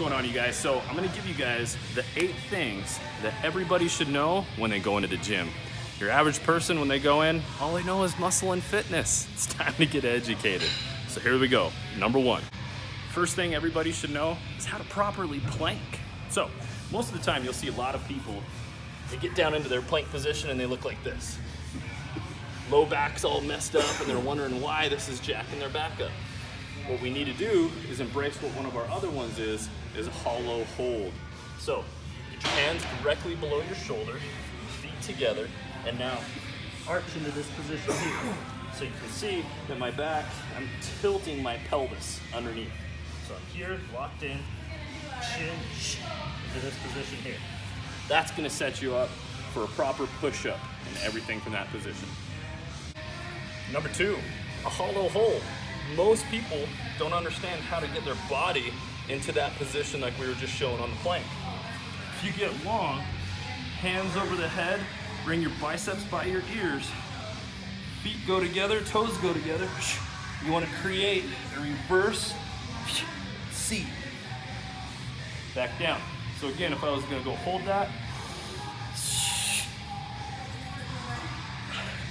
going on, you guys? So I'm gonna give you guys the 8 things that everybody should know when they go into the gym. Your average person, when they go in, all they know is muscle and fitness. It's time to get educated. So here we go. Number 1. First thing everybody should know is how to properly plank. So most of the time you'll see a lot of people, they get down into their plank position and they look like this. Low back's all messed up and they're wondering why this is jacking their back up. What we need to do is embrace what one of our other ones is a hollow hold. So get your hands directly below your shoulder, feet together, and now arch into this position here. So you can see that my back, I'm tilting my pelvis underneath. So I'm here, locked in, chin into this position here. That's gonna set you up for a proper push-up and everything from that position. Number 2, a hollow hold. Most people don't understand how to get their body into that position like we were just showing on the plank. If you get long, hands over the head, bring your biceps by your ears, feet go together, toes go together. You want to create a reverse C. Back down. So again, if I was going to go hold that,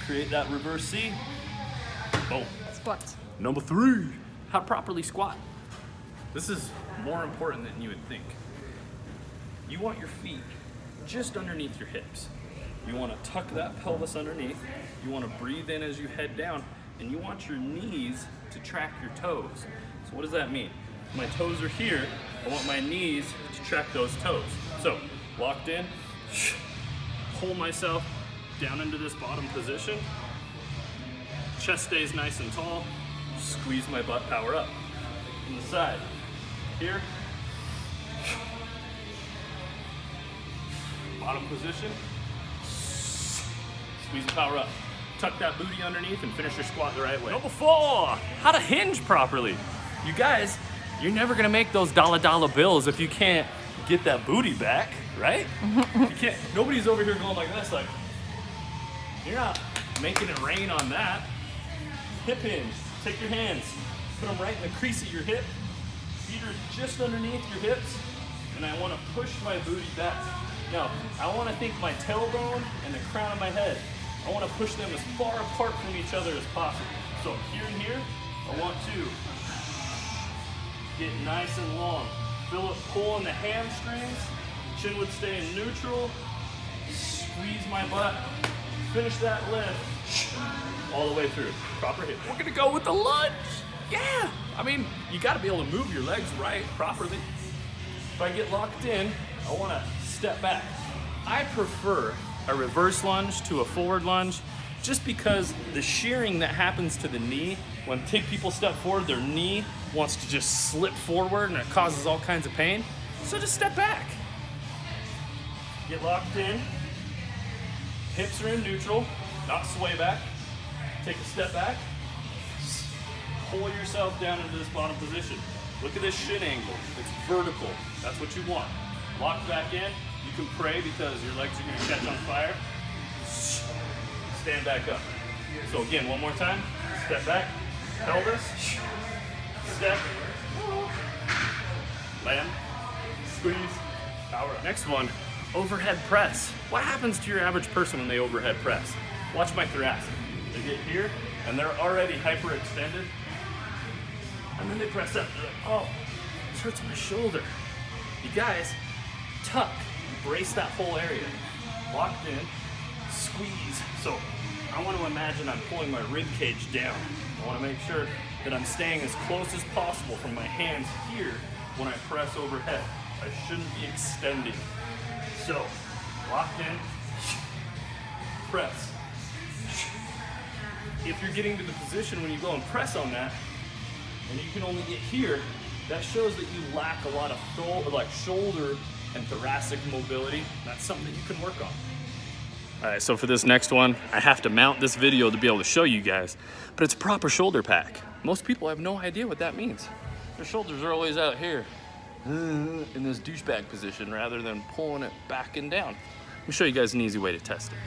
create that reverse C, boom. Squat. Number 3, how to properly squat. This is more important than you would think. You want your feet just underneath your hips. You want to tuck that pelvis underneath. You want to breathe in as you head down, and you want your knees to track your toes. So what does that mean? My toes are here. I want my knees to track those toes. So locked in, pull myself down into this bottom position. Chest stays nice and tall. Squeeze my butt power up. From the side, here. Bottom position. Squeeze the power up. Tuck that booty underneath and finish your squat the right way. Number 4, how to hinge properly. You guys, you're never gonna make those dollar bills if you can't get that booty back, right? You can't, nobody's over here going like this, like, you're not making it rain on that. Hip hinge. Take your hands, put them right in the crease of your hip. Feet are just underneath your hips, and I want to push my booty back. Now, I want to think my tailbone and the crown of my head, I want to push them as far apart from each other as possible. So here and here, I want to get nice and long. Feel it pull in the hamstrings, chin would stay in neutral, squeeze my butt, finish that lift, all the way through. Proper hip. We're gonna go with the lunge. Yeah. I mean, you gotta be able to move your legs right, properly. If I get locked in, I wanna step back. I prefer a reverse lunge to a forward lunge just because the shearing that happens to the knee, when people step forward, their knee wants to just slip forward and it causes all kinds of pain. So just step back. Get locked in. Hips are in neutral, not sway back. Take a step back, pull yourself down into this bottom position. Look at this shin angle, it's vertical, that's what you want. Lock back in, you can pray because your legs are gonna catch on fire. Stand back up. So again, one more time, step back, pelvis, step, land, squeeze, power up. Next one, overhead press. What happens to your average person when they overhead press? Watch my thoracic. They get here, and they're already hyperextended, and then they press up. They're like, oh, this hurts my shoulder. You guys, tuck, brace that whole area. Locked in, squeeze. So I want to imagine I'm pulling my rib cage down. I want to make sure that I'm staying as close as possible from my hands here when I press overhead. I shouldn't be extending. So, locked in, press. If you're getting to the position when you go and press on that, and you can only get here, that shows that you lack a lot of shoulder and thoracic mobility. That's something that you can work on. All right, so for this next one, I have to mount this video to be able to show you guys, but it's a proper shoulder pack. Most people have no idea what that means. Their shoulders are always out here in this douchebag position rather than pulling it back and down. Let me show you guys an easy way to test it.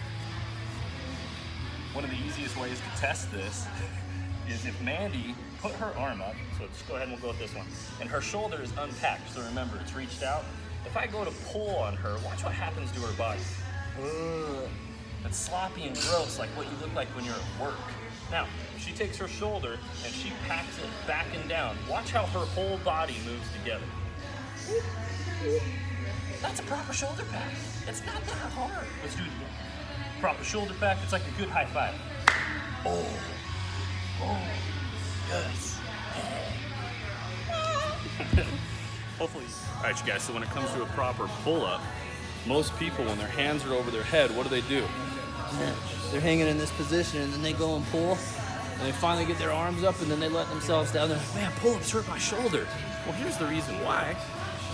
One of the easiest ways to test this is if Mandy put her arm up, so let's go ahead and we'll go with this one. And her shoulder is unpacked, so remember, it's reached out. If I go to pull on her, watch what happens to her body. It's sloppy and gross, like what you look like when you're at work. Now, she takes her shoulder and she packs it back and down. Watch how her whole body moves together. That's a proper shoulder pack. It's not that hard. Let's do it again. Proper shoulder pack, it's like a good high five. Oh, yes. Hopefully. All right, you guys, so when it comes to a proper pull-up, most people, when their hands are over their head, what do? They're hanging in this position, and then they go and pull, and they finally get their arms up, and then they let themselves down there. Man, pull-ups hurt my shoulder. Well, here's the reason why.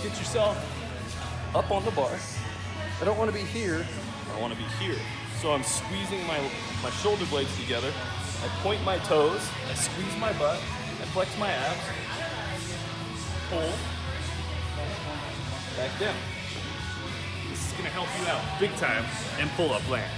Get yourself up on the bar. I don't want to be here. I want to be here. So I'm squeezing my shoulder blades together. I point my toes. I squeeze my butt. I flex my abs. Pull. Back down. This is going to help you out big time in pull-up land.